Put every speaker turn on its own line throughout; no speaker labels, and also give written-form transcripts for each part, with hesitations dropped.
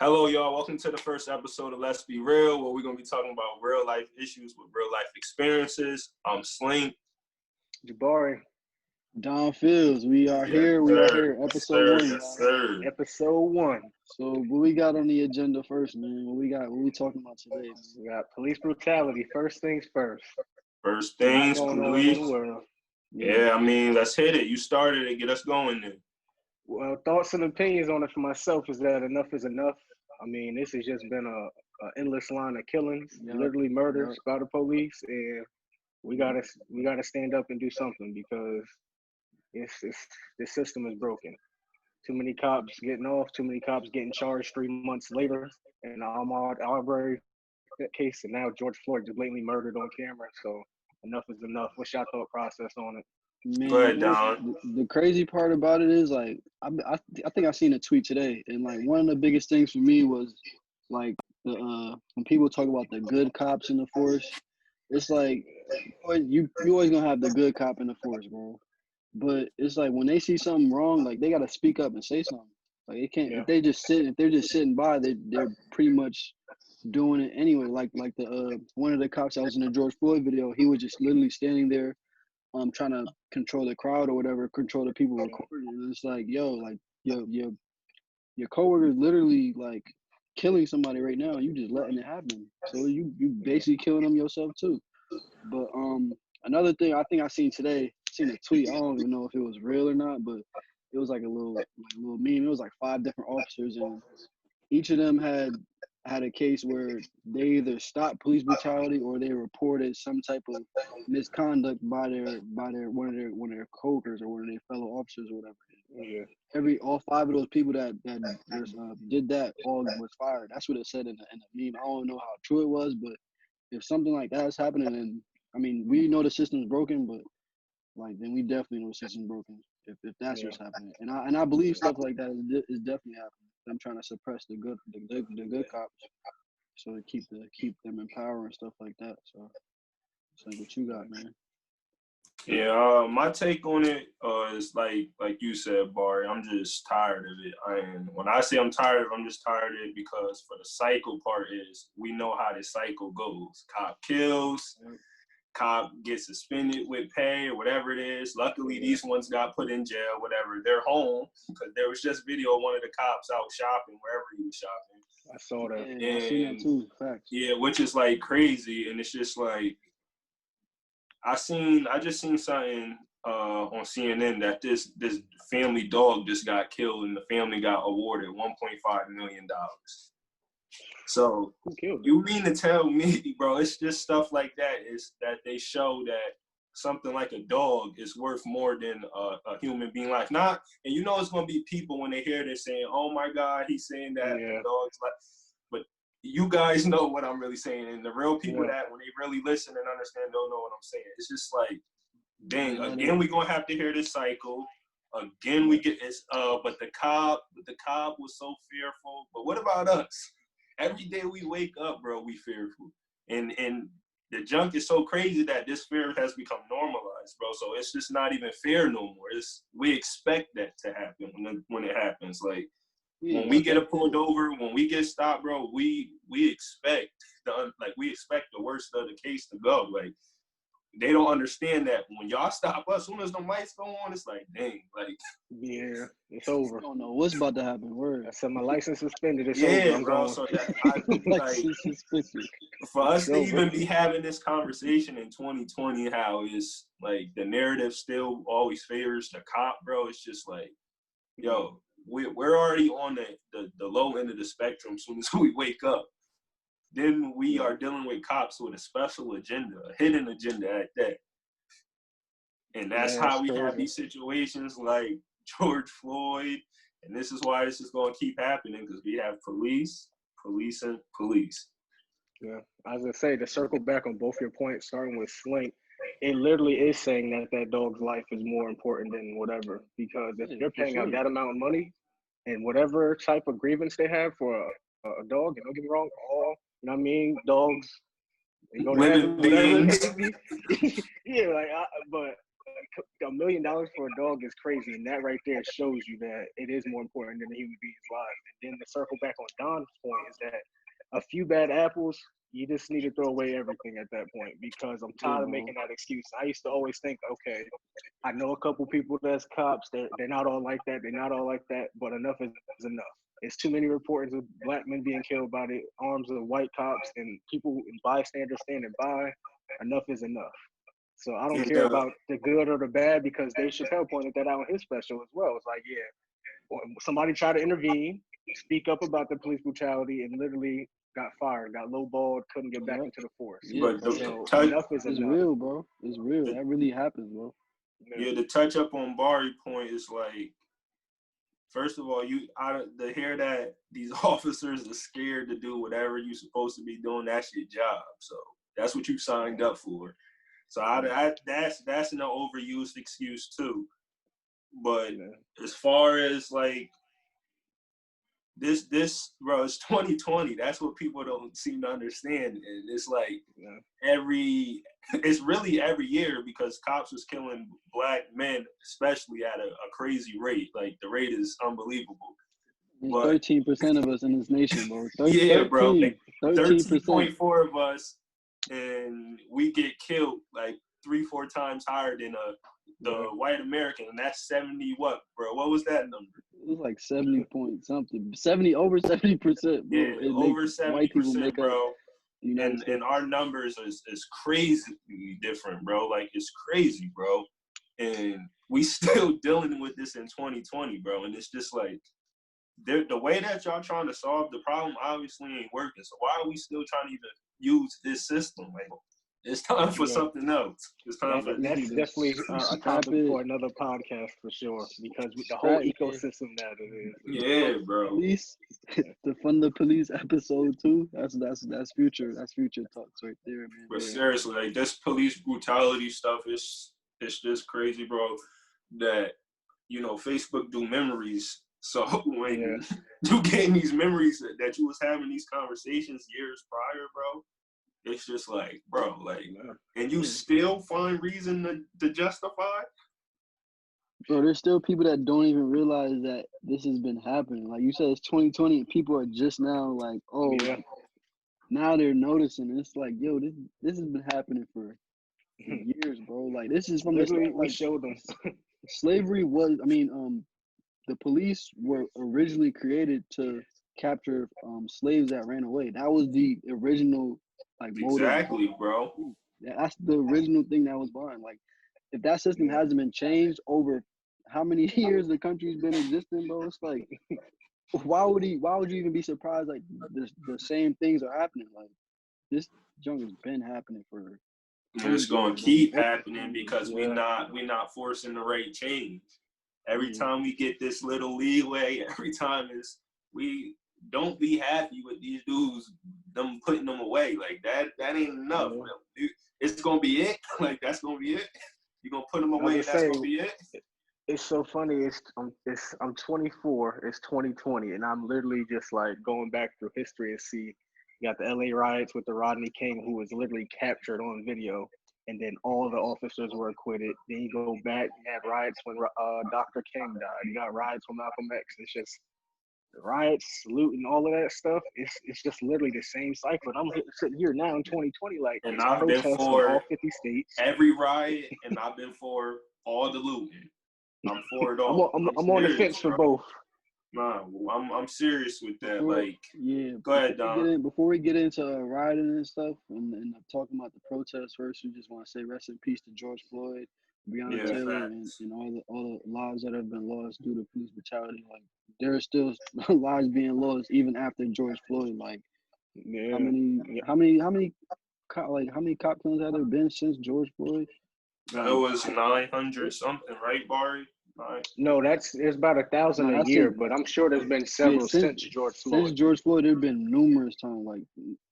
Hello, y'all. Welcome to the first episode of Let's Be Real, where we're going to be talking about real life issues with real life experiences. I'm Slink.
Jabari.
Don Fields, we are here. Episode one.
Yes, sir.
Episode 1.
So what we got on the agenda first, man? What we talking about today? Man?
We got police brutality. First things first.
First things, police.
Yeah,
I mean, let's hit it. You started it. Get us going then.
Well, thoughts and opinions on it for myself is that enough is enough. I mean, this has just been a endless line of killings, literally murders by the police, and we gotta stand up and do something because the system is broken. Too many cops getting off, too many cops getting charged 3 months later, and Ahmaud Arbery case, and now George Floyd just blatantly murdered on camera. So enough is enough. What's your thought process on it?
Man,
go ahead, Don.
The crazy part about it is like I think I seen a tweet today, and like one of the biggest things for me was like the when people talk about the good cops in the force, it's like you always gonna have the good cop in the force, bro. But it's like when they see something wrong, like they gotta speak up and say something. Like it can't if they're just sitting by, they're pretty much doing it anyway. Like the one of the cops that was in the George Floyd video, he was just literally standing there trying to control the crowd or whatever, control the people recording. And it's like, yo, like your coworker is literally like killing somebody right now. You just letting it happen. So you basically killing them yourself too. But another thing I think I seen today, seen a tweet. I don't even know if it was real or not, but it was like a little meme. It was like 5 different officers, and each of them had a case where they either stopped police brutality or they reported some type of misconduct by one of their coworkers or one of their fellow officers or whatever.
Yeah.
All 5 of those people that did that all was fired. That's what it said in the meme. I don't know how true it was, but if something like that is happening, and I mean we know the system's broken, but like then we definitely know the system's broken if that's what's happening. And I believe stuff like that is definitely happening. I'm trying to suppress the good cops, so to keep them in power and stuff like that. So what you got, man?
Yeah, my take on it is like you said, Barry. I'm just tired of it. And when I say I'm tired of it, I'm just tired of it because for the cycle part is we know how this cycle goes. Cop kills. Cop gets suspended with pay or whatever it is. Luckily, these ones got put in jail, whatever. They're home because there was just video of one of the cops out shopping, wherever he was shopping.
I saw that.
Yeah, I seen that too. Facts.
Yeah, which is like crazy. And it's just like, I just seen something on CNN that this family dog just got killed and the family got awarded $1.5 million. So you mean to tell me, bro, it's just stuff like that is that they show that something like a dog is worth more than a human being life. Not, and you know it's going to be people when they hear this saying, oh my God, he's saying that the dog's life. But you guys know what I'm really saying. And the real people that when they really listen and understand don't know what I'm saying. It's just like, dang, again, we're going to have to hear this cycle. Again, we get this, but the cop was so fearful. But what about us? Every day we wake up, bro, we fearful. And the junk is so crazy that this fear has become normalized, bro. So it's just not even fear no more. We expect that to happen when it happens. Like when we get pulled over, when we get stopped, bro, we expect the worst of the case to go. Like they don't understand that when y'all stop us, as soon as the lights go on, it's like, dang, like
it's over.
I don't know what's about to happen. Word.
I said my license suspended. It's over. I'm
bro.
going.
So that for us to even be having this conversation in 2020, how is like the narrative still always favors the cop, bro? It's just like, yo, we're already on the low end of the spectrum. As soon as we wake up. Then we are dealing with cops with a special agenda, a hidden agenda at that. And that's how we have these situations like George Floyd. And this is why this is going to keep happening because we have police.
Yeah, as I say, to circle back on both your points, starting with Slink, it literally is saying that dog's life is more important than whatever. Because if you're paying out that amount of money and whatever type of grievance they have for a dog, and don't get me wrong, you know what I mean? Dogs, they go to heaven, whatever. Yeah, but $1 million for a dog is crazy, and that right there shows you that it is more important than the human being's life. And then to circle back on Don's point is that a few bad apples, you just need to throw away everything at that point, because I'm tired of making that excuse. I used to always think, okay, I know a couple people that's cops. They're not all like that. They're not all like that, but enough is enough. It's too many reports of black men being killed by the arms of white cops and people and bystanders standing by. Enough is enough. So I don't care about the good or the bad, because Dave Chappelle pointed that out in his special as well. It's like, yeah, somebody tried to intervene, speak up about the police brutality, and literally got fired, got lowballed, couldn't get back into the force.
Yeah,
But
so enough is
it's
enough.
real, bro. It's real. That really happens, bro.
Yeah, the touch up on Barry point is like, first of all, to hear that these officers are scared to do whatever you're supposed to be doing, that's your job. So that's what you signed up for. So that's an overused excuse too. But as far as like this, bro, it's 2020. That's what people don't seem to understand. And it's like it's really every year, because cops was killing black men, especially at a crazy rate. Like the rate is unbelievable.
13% of us in this nation, bro.
Yeah, bro. Like
13%.
13.4 of us, and we get killed like 3-4 times higher than the white American, and that's 70 what, bro? What was that number?
It was like 70 point something. 70 over 70%, bro.
Yeah, over 70%, bro. And our numbers is crazy different, bro. Like it's crazy, bro. And we still dealing with this in 2020, bro. And it's just like the way that y'all trying to solve the problem obviously ain't working. So why are we still trying to even use this system? Like, it's time for something else. It's time for
that's definitely a topic for another podcast for sure, because with the whole ecosystem that it is.
Yeah, bro.
Police, the Fund the Police episode 2. That's future talks right there, man.
But seriously, like this police brutality stuff is just crazy, bro. That Facebook do memories. So when you gain these memories that you was having these conversations years prior, bro, it's just like, bro, like, and you still find reason to justify?
Bro, there's still people that don't even realize that this has been happening. Like you said, it's 2020 and people are just now like, now they're noticing. It's like, yo, this has been happening for years, bro. Like this is from
we showed them.
Slavery was, the police were originally created to capture slaves that ran away. That was the original motive.
Exactly, bro.
That's the original thing that was behind. Like, if that system hasn't been changed over how many years the country's been existing, bro, it's like, why would you even be surprised? Like, the same things are happening. Like, this junk has been happening for.
And it's gonna keep happening because we're not forcing the right change. Every time we get this little leeway, every time we don't be happy with these dudes, them putting them away. Like that ain't enough. It's gonna be it. Like that's gonna be it. You're gonna put them away and that's gonna be it.
It's so funny. I'm 24. It's 2020, and I'm literally just like going back through history and see. You got the LA riots with the Rodney King, who was literally captured on video, and then all the officers were acquitted. Then you go back, you have riots when Dr. King died. You got riots when Malcolm X. It's just riots, looting, all of that stuff. It's just literally the same cycle. And I'm sitting here now in 2020, like,
and I've been for
all 50 states,
every riot, and I've been for all the looting. I'm for it all.
I'm on the fence for both.
Nah, I'm serious with that. Go ahead,
Don. Before we get into rioting and stuff, and talking about the protests first, we just want to say rest in peace to George Floyd, Breonna Taylor, and all the lives that have been lost due to police brutality. Like, there are still lives being lost even after George Floyd. Like, how many cop killings have there been since George Floyd?
It was 900 something, right, Barry?
No, there's about 1,000 a year, but I'm sure there's been several since George Floyd.
Since George Floyd, there've been numerous times. Like,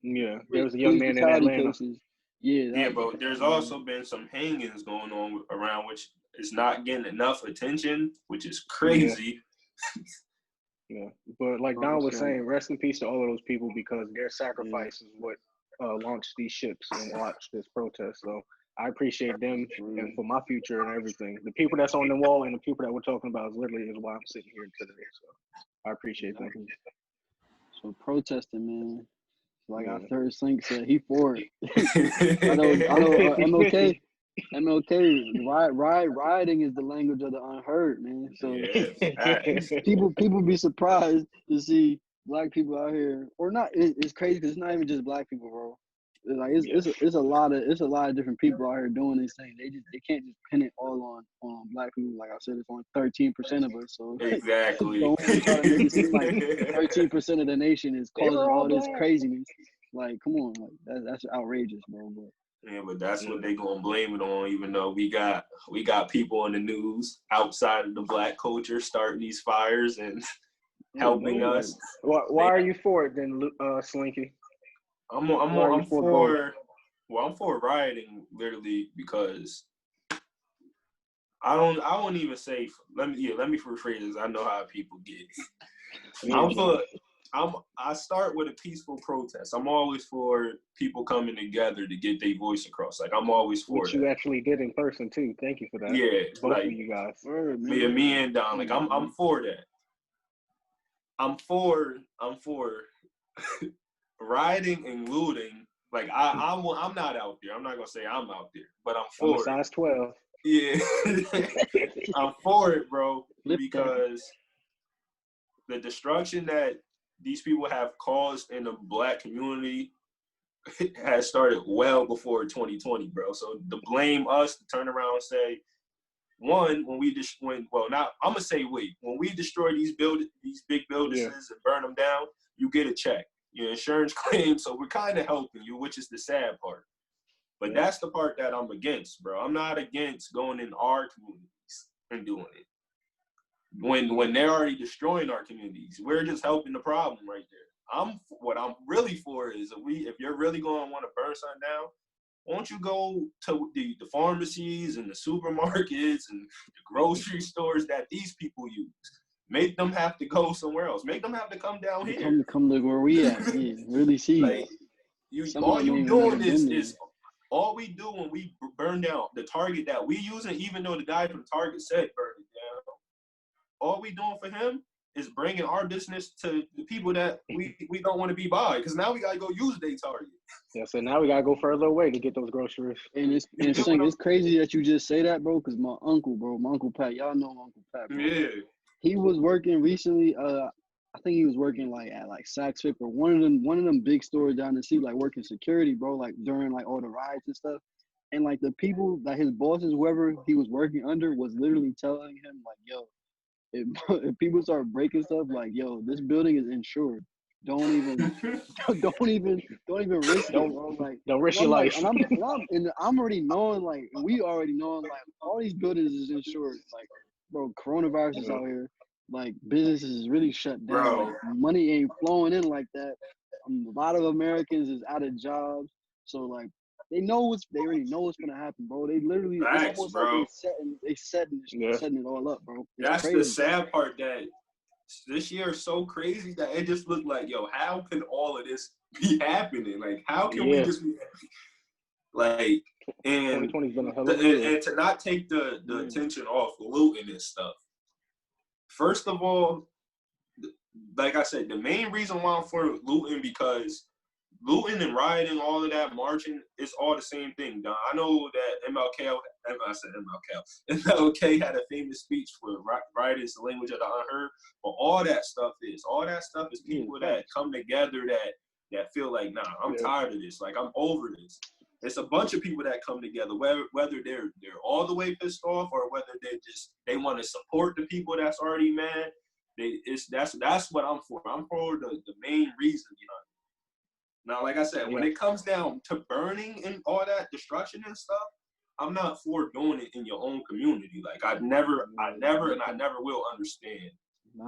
there was a young man in Atlanta.
Cases.
But there's also been some hangings going on around, which is not getting enough attention, which is crazy.
But like Don was saying, rest in peace to all of those people, because their sacrifice is what launched these ships and launched this protest. So I appreciate them and for my future and everything. The people that's on the wall and the people that we're talking about is literally is why I'm sitting here today. So I appreciate them.
So protesting, man. Like
Yeah.
I heard Slink said, he for it. I know. MLK, rioting is the language of the unheard, man. So people be surprised to see black people out here, or not. It's crazy because it's not even just black people, bro. It's a lot of different people out here doing these things. They can't just pin it all on black people. Like I said, it's only 13% of us. So
exactly.
don't try to make it seem like 13% of the nation is causing all this craziness. Like, come on, like that's outrageous, bro.
Yeah, but that's what they gonna blame it on. Even though we got people on the news outside of the black culture starting these fires and helping us.
Why are you for it then, Slinky?
I'm for rioting literally because I don't even say let me rephrase this. I know how people get. I start with a peaceful protest. I'm always for people coming together to get their voice across. Like I'm always for
Which you actually did in person too. Thank you for that.
Yeah,
both of you guys.
Me and Don. Like I'm for that. I'm for rioting and looting. Like I'm not out there. I'm not gonna say I'm out there, but I'm for it.
Size 12.
Yeah, I'm for it, bro. Because the destruction that these people have caused in the black community has started well before 2020, bro. So to blame us, to turn around and say, one, when we destroy these big buildings and burn them down, you get a check, your insurance claim. So we're kind of helping you, which is the sad part. But that's the part that I'm against, bro. I'm not against going in our communities and doing it. When they're already destroying our communities, we're just helping the problem right there. What I'm really for is if you're really going to want to burn something down, won't you go to the pharmacies and the supermarkets and the grocery stores that these people use? Make them have to go somewhere else. Make them have to come down here.
Come to where we at. Yeah, really see.
Like, all we do when we burn down the target that we using, even though the guy from Target said burn it down, all we doing for him is bringing our business to the people that we don't want to be by, because now we got to go use their Target.
Yeah, so now we got to go further away to get those groceries.
And it's crazy that you just say that, bro, because my Uncle Pat, y'all know my Uncle Pat, bro.
Yeah.
He was working recently, I think he was working at Saks Fifth or one of them big stores down the street, like working security, bro, like during like all the riots and stuff. And like the people, like his bosses, whoever he was working under, was literally telling him like, yo, if people start breaking stuff, like, yo, this building is insured. Don't even risk it, bro. Like,
don't risk your life.
And I'm already knowing, like, we already knowing, like, all these buildings is insured. Like, bro, coronavirus is out here. Like, businesses is really shut down.
Bro.
Like, money ain't flowing in like that. A lot of Americans is out of jobs. So, like, they already know what's gonna happen, bro. They literally, it's almost
bro.
like they setting it all up, bro. It's
That's
crazy.
the sad part, that this year is so crazy that it just looked like, yo, how can all of this be happening? Like, how can we just be like, and
2020's been a hell of a year.
And to not take the attention off looting and stuff. First of all, like I said, the main reason why I'm for looting, because looting and rioting, all of that, marching, it's all the same thing, Don. I know that MLK had a famous speech for rioting is the language of the unheard, but all that stuff is people that come together that feel like, nah, I'm tired of this. Like, I'm over this. It's a bunch of people that come together, whether they're all the way pissed off or whether they want to support the people that's already mad. That's what I'm for. I'm for the main reason, you know. Now, like I said, when it comes down to burning and all that destruction and stuff, I'm not for doing it in your own community. Like, I never will understand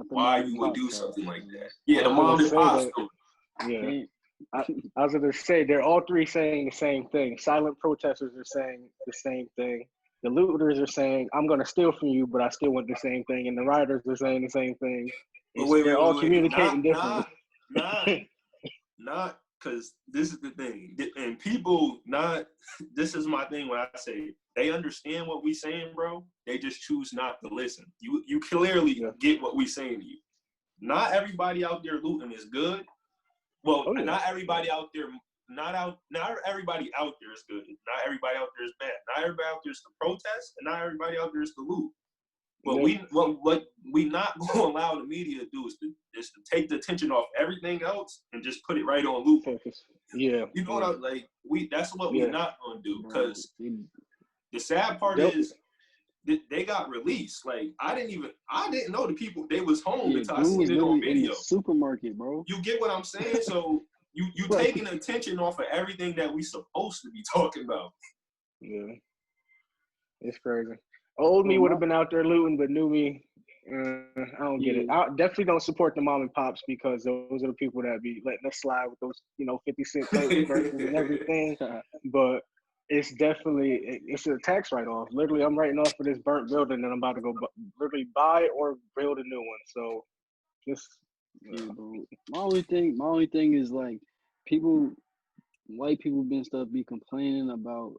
why you would do something like that. Yeah, the mom and pop story.
Yeah. I was going to say, they're all three saying the same thing. Silent protesters are saying the same thing. The looters are saying, I'm going to steal from you, but I still want the same thing. And the rioters are saying the same thing. They're all communicating differently.
Not because this is the thing, and people not. This is my thing when I say they understand what we saying, bro. They just choose not to listen. You clearly get what we saying to you. Not everybody out there looting is good. Well, not everybody out there. Not everybody out there is good. Not everybody out there is bad. Not everybody out there is to protest, and not everybody out there is to loot. But what we not going to allow the media to do is to take the attention off everything else and just put it right on loot.
Yeah,
you know what I'm like. That's what we're not going to do, because the sad part is they got released. Like I didn't know the people they was home until I seen it on video.
In the supermarket, bro.
You get what I'm saying? So you taking attention off of everything that we supposed to be talking about.
Yeah, it's crazy. Old me would have been out there looting, but new me, I don't get it. I definitely don't support the mom and pops, because those are the people that be letting us slide with those, 50-cent burgers and everything. But it's definitely, it's a tax write-off. Literally, I'm writing off for this burnt building, and I'm about to go literally buy or build a new one. So, just
bro. My only thing is like white people and stuff be complaining about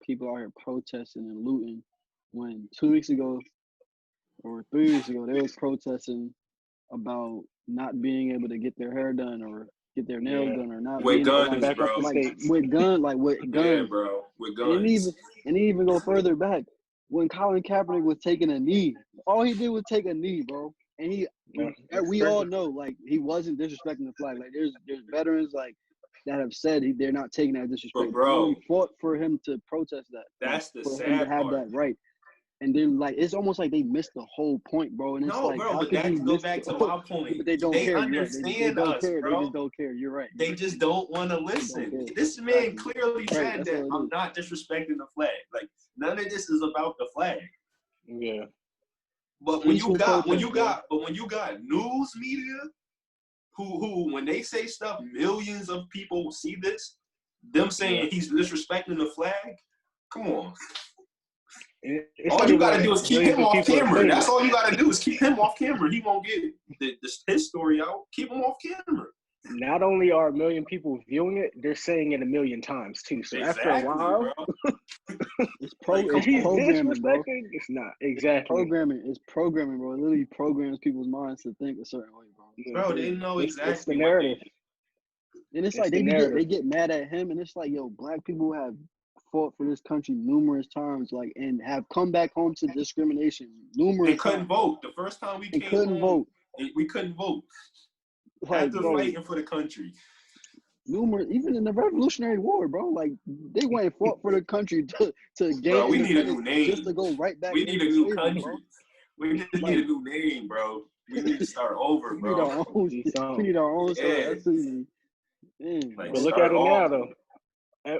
people out here protesting and looting, when 2 weeks ago or 3 weeks ago they was protesting about not being able to get their hair done or get their nails done, or not
with guns,
back
bro.
With guns.
Yeah, bro, with guns.
And even go further back, when Colin Kaepernick was taking a knee, all he did was take a knee, bro. And we all know, like, he wasn't disrespecting the flag. Like, there's veterans like that have said they're not taking that disrespect.
But bro,
we fought for him to protest that.
That's the
for
sad
him to have
part.
that right. And then, like, it's almost like they missed the whole point, bro. And it's
bro, but that goes back to my point.
But they don't care.
Understand
they don't
us,
care.
bro.
They just don't care. You're right.
They just don't want to listen. This man clearly said that I'm not disrespecting the flag. Like, none of this is about the flag.
Yeah.
But when you got news media who when they say stuff, millions of people see this, them saying he's disrespecting the flag. Come on. All you gotta do is keep him off camera. That's all you gotta do is keep him off camera. He won't get his story out. Keep him off camera.
Not only are a million people viewing it, they're saying it a million times too. So after a while,
it's programming, bro.
It's not exactly
It's programming, bro. It literally programs people's minds to think a certain way, bro.
Bro, they know exactly.
It's the narrative.
And it's like they get mad at him, and it's like, yo, black people have fought for this country numerous times, like, and have come back home to discrimination numerous times.
They couldn't vote. The first time we came home, we couldn't vote. After fighting for the country.
Even in the Revolutionary War, bro, like, they went and fought for the country to gain.
Bro, we need a new name.
Just to go right back.
We need a new country. Bro. We need a new name, bro. We need to start over, bro.
We need our own stuff.
But look at it now, though.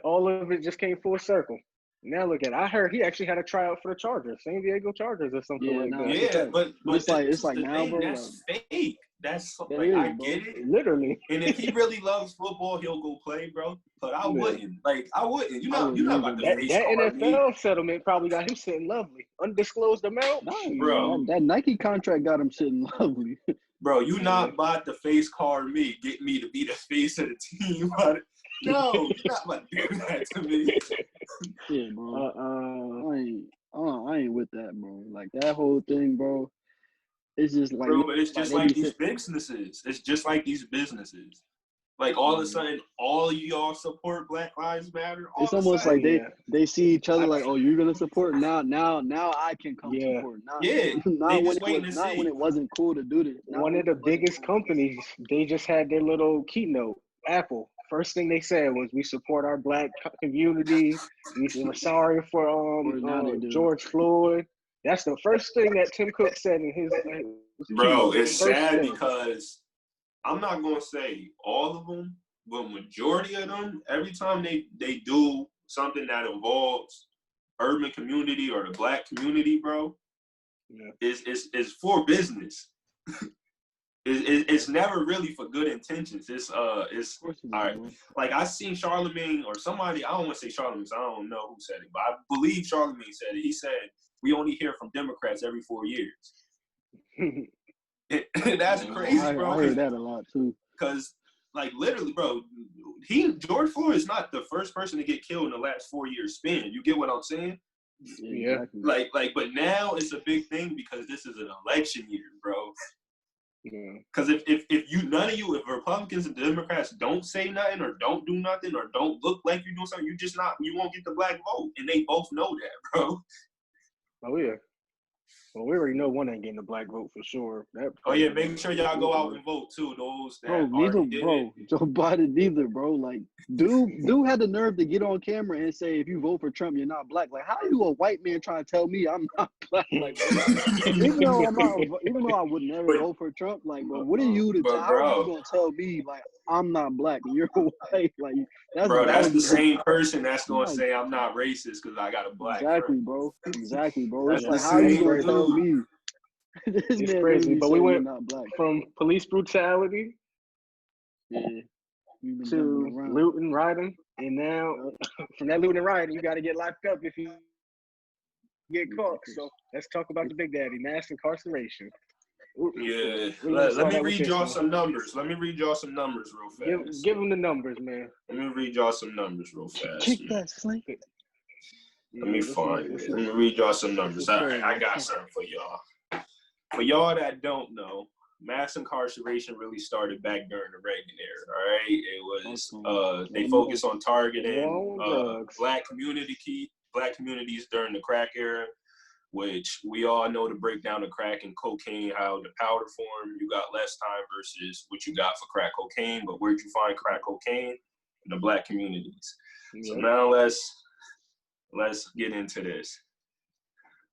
All of it just came full circle. Now look at it. I heard he actually had a tryout for the Chargers, San Diego Chargers or something like that.
Yeah, but
it's like now, bro.
That's fake. That's like, I get it.
Literally.
And if he really loves football, he'll go play, bro. But I wouldn't. Like, I wouldn't. You're not about to face
that NFL settlement probably got him sitting lovely. Undisclosed amount.
Bro.
That Nike contract got him sitting lovely.
Bro, you not about to face card me, get me to be the face of the team. No, you're not about to do that to me.
Yeah, bro. I ain't with that, bro. Like, that whole thing, bro. It's just like,
bro, but it's just like these businesses. It's just like these businesses. Like, all of a sudden, all of y'all support Black Lives Matter.
It's almost like they see each other like, oh, you're gonna support now I can come support. Not when it wasn't cool to do this.
One of the biggest companies, they just had their little keynote. Apple. First thing they said was, we support our Black community. We're sorry for George Floyd. That's the first thing that Tim Cook said in his
bro, it's sad because I'm not going to say all of them, but majority of them, every time they do something that involves urban community or the Black community, bro, is for business. It's never really for good intentions. It's all right. Like, I seen Charlemagne or somebody, I don't want to say Charlemagne, I don't know who said it, but I believe Charlemagne said it. He said, we only hear from Democrats every 4 years. That's crazy, bro.
I heard that a lot too.
Because, like literally, bro. George Floyd is not the first person to get killed in the last 4-year span. You get what I'm saying?
Yeah.
Like, but now it's a big thing because this is an election year, bro.
Yeah.
Because if Republicans and Democrats don't say nothing or don't do nothing or don't look like you're doing something, you won't get the black vote, and they both know that, bro.
Oh yeah. Well, we already know one ain't getting the black vote for sure.
Oh yeah, make sure y'all go out and vote too. Those that already did it.
Joe Biden neither, bro. Like, dude had the nerve to get on camera and say, if you vote for Trump, you're not black. Like, how are you a white man trying to tell me I'm not black? Like, even though I would never vote for Trump, like, bro, what are you to tell? How are you gonna tell me like I'm not black and you're white? Like,
that's the same person that's gonna say I'm not racist because I got a black friend.
Exactly, bro.
That's
It's like, how are you gonna tell me?
It's crazy, but we went from police brutality to looting, rioting, and now from that looting and rioting, you got to get locked up if you get caught. So let's talk about the big daddy, mass incarceration.
Yeah, let me read y'all some numbers. Let me read y'all some numbers real fast.
Give them the numbers, man.
Let me read y'all some numbers real fast.
Kick that slink.
Let me find it. Let me read y'all some numbers. All right, I got something for y'all. For y'all that don't know, mass incarceration really started back during the Reagan era. All right, it was they focused on targeting black communities during the crack era, which we all know to break down the crack and cocaine, how the powder form you got less time versus what you got for crack cocaine. But where'd you find crack cocaine? In the black communities. Yep. So now let's get into this.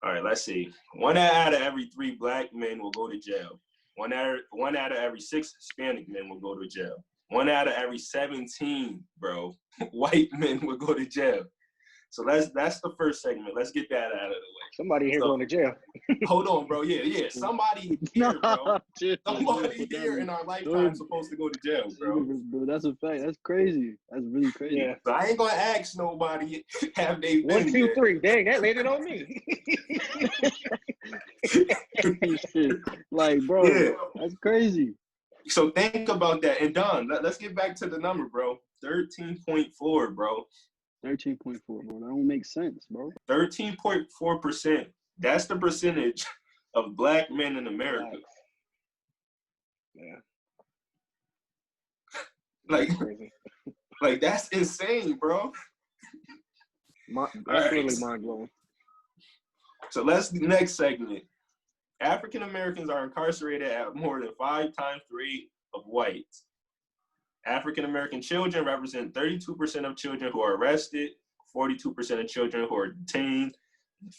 All right, let's see. 1 out of every 3 black men will go to jail. One out of every 6 Hispanic men will go to jail. 1 out of every 17, bro, white men will go to jail. So that's the first segment. Let's get that out of the way.
Somebody here going to jail.
Hold on, bro. Yeah. Somebody here, bro. Somebody here in our lifetime is supposed to go to jail, bro.
Bro, that's a fact. That's crazy. That's really crazy.
Yeah. So I ain't gonna ask nobody have they been
1, 2, 3. Dang, that landed on me.
Like, bro, that's crazy.
So think about that. And Don, let's get back to the number, bro. 13.4, bro.
13.4, bro. That don't make sense, bro.
13.4%. That's the percentage of black men in America.
Yeah.
Like that's insane, bro.
That's really mind blowing.
So next segment. African Americans are incarcerated at more than 5 times the rate of whites. African American children represent 32% of children who are arrested, 42% of children who are detained,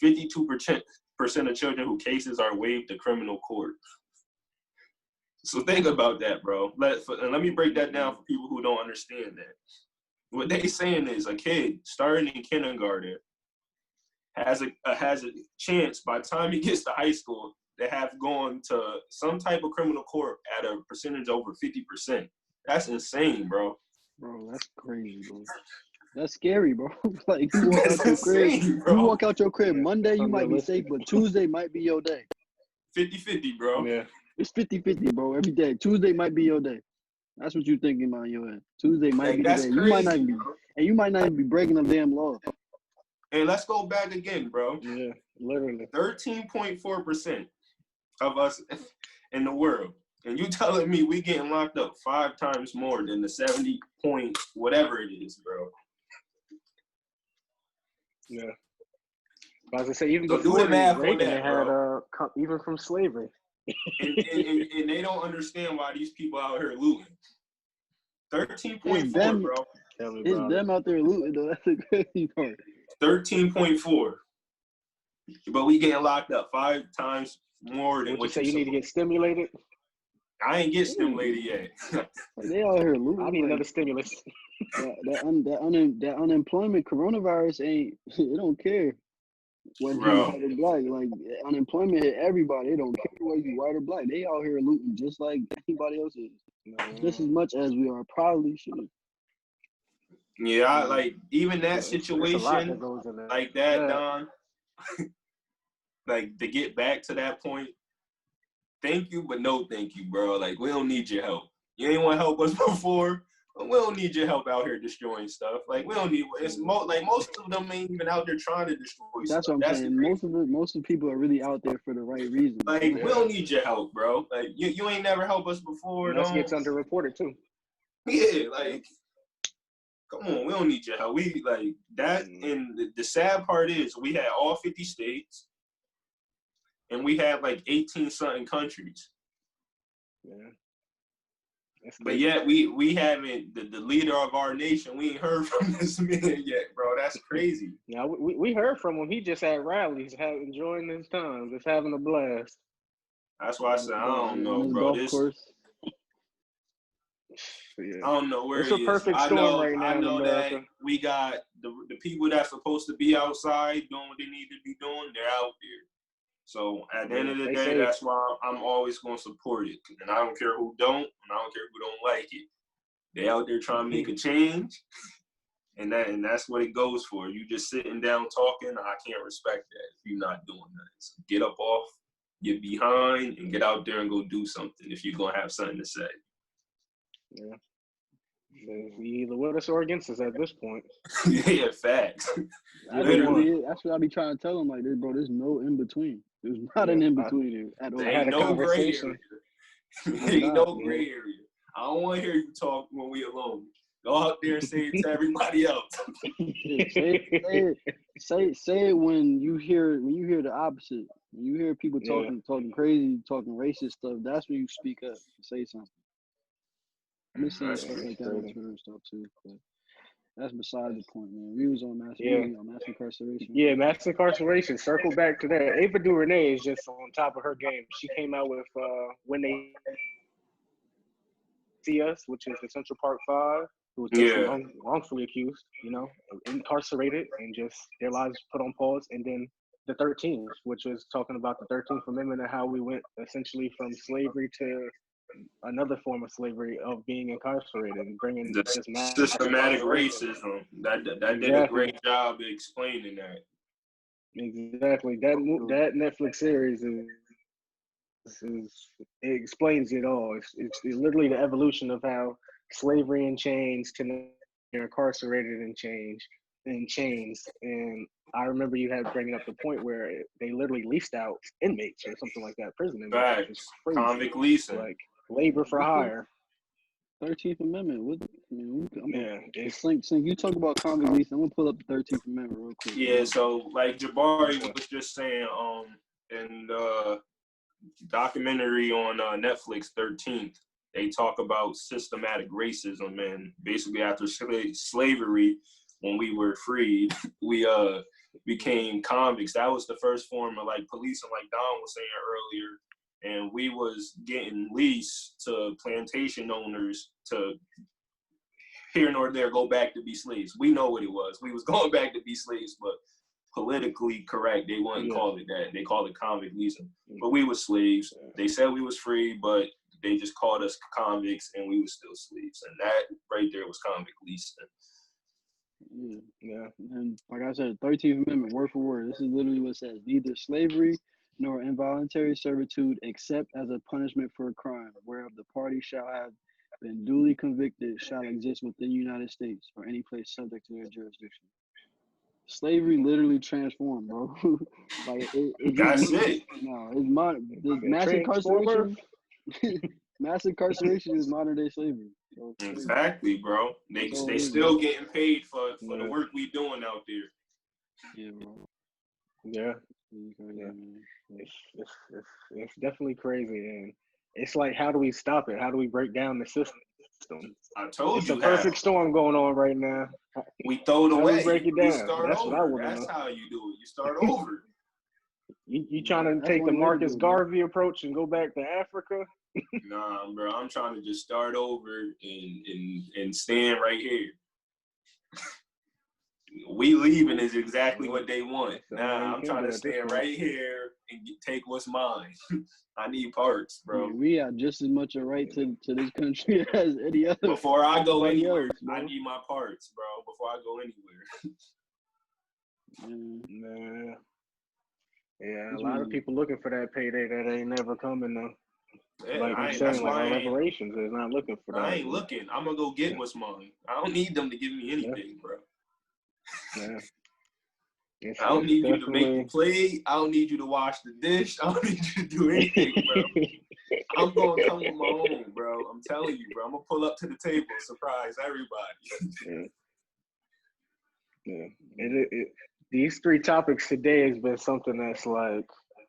52% of children whose cases are waived to criminal court. So think about that, bro. Let me break that down for people who don't understand that. What they saying is a kid starting in kindergarten has a chance by the time he gets to high school to have gone to some type of criminal court at a percentage over 50%. That's insane, bro.
Bro, that's crazy, bro. That's scary, bro. Like you walk out your crib Monday, you might be safe, but Tuesday might be your day.
50-50, bro.
Yeah. It's 50-50, bro. Every day. Tuesday might be your day. That's what you're thinking about in your head. Tuesday might be the day. You might not even be breaking the damn law.
And let's go back again, bro.
Yeah, literally.
13.4% of us in the world. And you telling me we getting locked up 5 times more than the 70 point whatever it is, bro.
Yeah. I was gonna say, even before Reagan, they had even from slavery.
and they don't understand why these people out here looting. 13.4, bro.
It's them out there looting, though. That's the crazy part.
13.4. But we getting locked up 5 times more than what
you say. You need to get stimulated.
I ain't get stimulated yet.
They out here looting.
I need another stimulus.
that unemployment, coronavirus it don't care whether you're white or black. Like, unemployment hit everybody. They don't care whether you're white or black. They out here looting just like anybody else is. Just as much as we are probably should.
Yeah, like even that situation, like that, Don. Like to get back to that point. Thank you, but no thank you, bro. Like we don't need your help. You ain't want to help us before. We don't need your help out here destroying stuff. Like we don't need. It's like most of them ain't even out there trying to destroy
That's
stuff.
what I'm saying. Most of the people are really out there for the right reason.
Like we don't need your help, bro. Like you ain't never helped us before.
And that gets underreported too.
Yeah, like come on, we don't need your help. We like that. And the sad part is we had all 50 states, and we had like 18 something countries.
Yeah.
But yet we haven't the leader of our nation. We ain't heard from this man yet, bro. That's crazy.
Yeah, we heard from him. He just had rallies, enjoying his time, just having a blast.
That's why I said I don't know, bro.
Golf course.
Yeah.
I don't know where
it's a perfect storm right now
I know
in America.
that we got the people that's supposed to be outside doing what they need to be doing. They're out there. So at the end of the day, that's why I'm always going to support it. And I don't care who don't, and I don't care who don't like it. They out there trying to make a change, and that's what it goes for. You just sitting down talking, I can't respect that if you're not doing that. So get up off your behind and get out there and go do something if you're going to have something to say.
Yeah. You either with us or against us at this point.
Yeah, facts.
That's what I be trying to tell them. Like, bro, there's no in between. There's not an in between at all.
There ain't no gray area. There ain't no gray area. I don't want to hear you talk when we alone. Go out there and say it to everybody else.
say it when you hear the opposite. When you hear people talking crazy, talking racist stuff, that's when you speak up and say something. I've been seeing stuff like that on Twitter and stuff too. But that's beside the point, man. We was on mass incarceration.
Yeah, mass incarceration. Circle back to that. Ava DuVernay is just on top of her game. She came out with When They See Us, which is the Central Park Five, who was just wrongfully accused, incarcerated and just their lives put on pause. And then the 13th, which was talking about the 13th Amendment and how we went essentially from slavery to another form of slavery of being incarcerated and bringing
the systematic racism. That did a great job of explaining that.
Exactly. That Netflix series it explains it all. It's literally the evolution of how slavery and chains to you're incarcerated and chains. And I remember you had bringing up the point where they literally leased out inmates or something like that, prison inmates.
Convict leasing.
Like labor for hire.
13th Amendment. You talk about convict leasing. I'm gonna pull up the 13th Amendment real quick.
Yeah, so like Jabari was just saying, in the documentary on Netflix, 13th, they talk about systematic racism, and basically after slavery, when we were freed, we became convicts. That was the first form of like policing, like Don was saying earlier. And we was getting leased to plantation owners to here nor there go back to be slaves. We know what it was. We was going back to be slaves, but politically correct, they wouldn't call it that. They called it convict leasing. But we were slaves. They said we was free, but they just called us convicts and we was still slaves. And that right there was convict leasing.
Yeah. And like I said, 13th Amendment, word for word. This is literally what it says. Neither slavery nor involuntary servitude except as a punishment for a crime, whereof the party shall have been duly convicted, shall exist within the United States or any place subject to their jurisdiction. Slavery literally transformed, bro. Like
that's it.
No, it's mass incarceration. Mass incarceration is modern day slavery. So
exactly, bro. They still getting paid for the work we doing out there.
Yeah, bro.
Yeah. It's definitely crazy, and it's like, how do we stop it? How do we break down the system?
I told
it's
you,
a perfect storm going on right now.
We throw it away.
Break it down.
Start
That's
over.
what I want to
That's
know.
how you do it. You start over.
You trying to take the Marcus Garvey approach and go back to Africa?
Nah, bro. I'm trying to just start over and stand right here. We leaving is exactly what they want. Nah, I'm trying to stand right here and take what's mine. I need parts, bro.
Yeah, we have just as much a right to this country as any other.
Before I go anywhere, I need my parts, bro. Before I go anywhere.
Yeah, a lot of people looking for that payday that ain't never coming though.
Yeah,
Like you're
that's
saying, like
why
our reparations is not looking for that.
I ain't looking. I'm gonna go get what's mine. I don't need them to give me anything, bro.
Yeah.
I don't need you to
definitely...
make the plate. I don't need you to wash the dish. I don't need you to do anything, bro. I'm gonna come with my own, bro. I'm telling you, bro. I'm gonna pull up to the table, surprise everybody.
These three topics today has been something that's like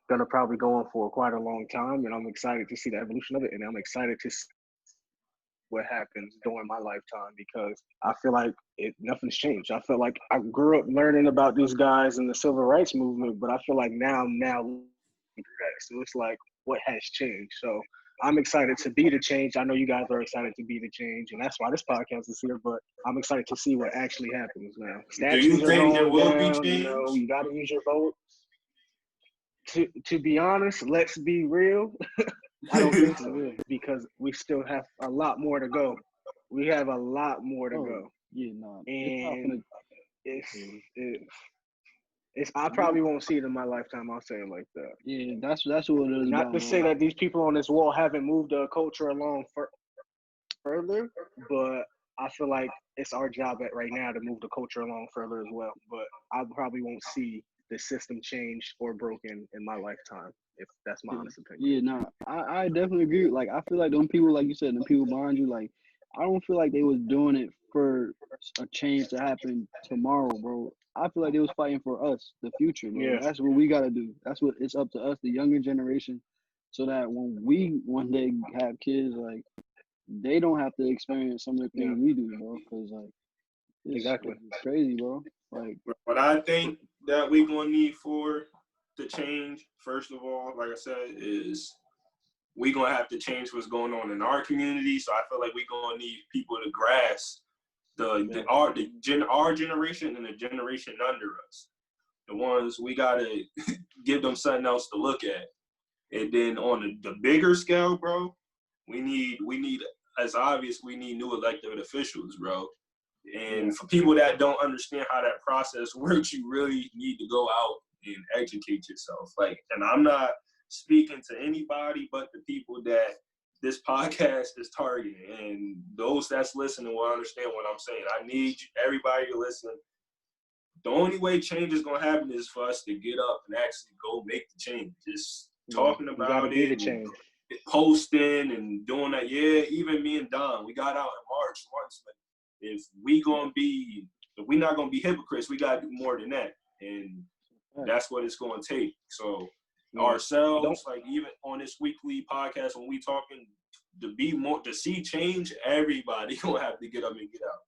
gonna probably go on for quite a long time, and I'm excited to see the evolution of it, and I'm excited to see what happens during my lifetime, because I feel like nothing's changed. I feel like I grew up learning about these guys in the civil rights movement, but I feel like now, so it's like, what has changed? So I'm excited to be the change. I know you guys are excited to be the change, and that's why this podcast is here, but I'm excited to see what actually happens now.
Do you think there will be change?
You got to use your vote. To be honest, let's be real. I don't think so, because we still have a lot more to go. We have a lot more to go.
Yeah, no.
And I probably won't see it in my lifetime. I'll say it like that.
Yeah, that's what it is.
Not to say that these people on this wall haven't moved the culture along further, but I feel like it's our job right now to move the culture along further as well. But I probably won't see the system change or broken in my lifetime, if that's my honest opinion.
Yeah, no, I definitely agree. Like, I feel like them people, like you said, them people behind you, like, I don't feel like they was doing it for a change to happen tomorrow, bro. I feel like they was fighting for us, the future, bro. Yeah. That's what we gotta do. That's what it's up to us, the younger generation, so that when we one day have kids, like, they don't have to experience some of the things we do, bro. Because like, it's crazy, bro. Like,
what I think that we gonna need for the change, first of all, like I said, is we gonna have to change what's going on in our community. So I feel like we gonna need people to grasp our generation and the generation under us. The ones we gotta give them something else to look at. And then on the bigger scale, bro, we need as obvious, we need new elected officials, bro. And for people that don't understand how that process works, you really need to go out and educate yourself. Like, and I'm not speaking to anybody but the people that this podcast is targeting. And those that's listening will understand what I'm saying. I need everybody to listen. The only way change is going to happen is for us to get up and actually go make the change. Just talking about it,
the change.
Posting and doing that. Yeah, even me and Don, we got out in March once, but if we're not gonna be hypocrites, we gotta do more than that, and that's what it's gonna take. So ourselves, like even on this weekly podcast, when we talking to see change, everybody gonna have to get up and get out.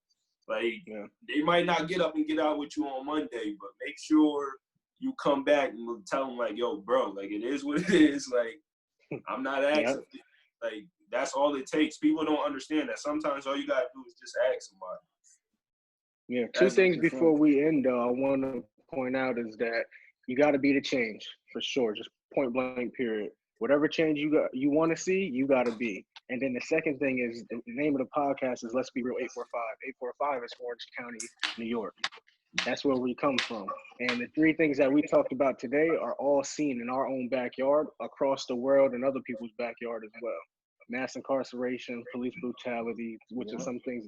Like they might not get up and get out with you on Monday, but make sure you come back and tell them like, yo, bro, like it is what it is. Like I'm not asking. Like that's all it takes. People don't understand that. Sometimes all you gotta do is just ask somebody.
Yeah, two things before we end, though, I want to point out is that you got to be the change for sure. Just point blank, period. Whatever change you want to see, you got to be. And then the second thing is the name of the podcast is Let's Be Real 845. 845 is Orange County, New York. That's where we come from. And the three things that we talked about today are all seen in our own backyard, across the world, and other people's backyard as well. Mass incarceration, police brutality, which are some points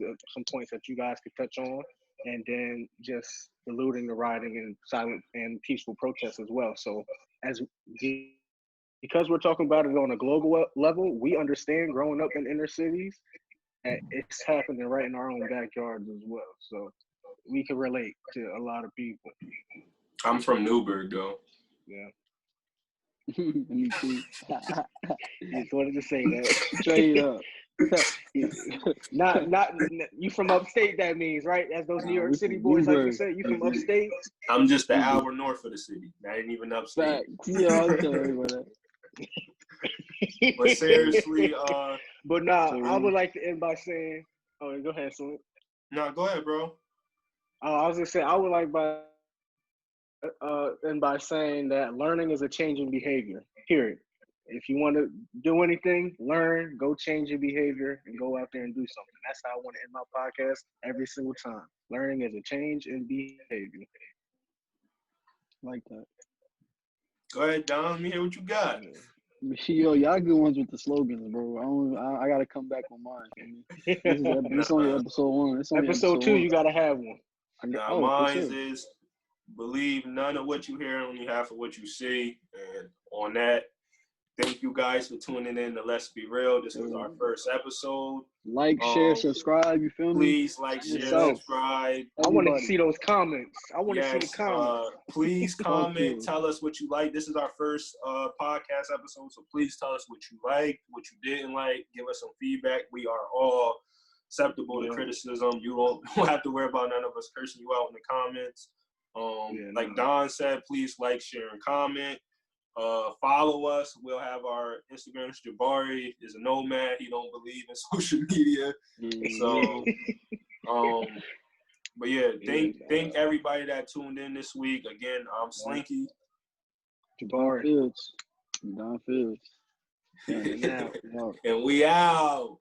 that you guys could touch on, and then just eluding the rioting and silent and peaceful protests as well. So because we're talking about it on a global level, we understand growing up in inner cities, it's happening right in our own backyards as well. So we can relate to a lot of people.
I'm from Newburgh, though.
Yeah.
Me too.
Just wanted to say that.
Straight up.
not you from upstate, that means, right? As those New York City boys like to say, you from upstate?
I'm just an hour north of the city. I ain't even upstate.
Yeah, I'll tell you about that.
But seriously,
but I would like to end by saying, go ahead, Slim.
No, go ahead, bro.
I was gonna say I would like end by saying that learning is a change in behavior. Period. If you want to do anything, learn, go change your behavior, and go out there and do something. That's how I want to end my podcast every single time. Learning is a change in behavior.
Like that.
Go ahead, Don. Let me hear what you got.
Yo, y'all good ones with the slogans, bro. I gotta come back on mine. This is only episode 1. It's only
episode 2,
1.
you gotta have one.
Now, mine is believe none of what you hear, only half of what you see. And on that, thank you guys for tuning in to Let's Be Real. This was our first episode.
Like, share, subscribe. You feel me?
Please like, share, subscribe.
I want to see those comments. I want to see the comments.
Please comment. Tell us what you like. This is our first podcast episode, so please tell us what you liked, what you didn't like. Give us some feedback. We are all acceptable to criticism. You don't have to worry about none of us cursing you out in the comments. Like Don said, please like, share, and comment. Follow us. We'll have our Instagrams. Jabari is a nomad. He don't believe in social media. So, but yeah, thank everybody that tuned in this week. Again, I'm Slinky.
Jabari. Don Fields.
And we out.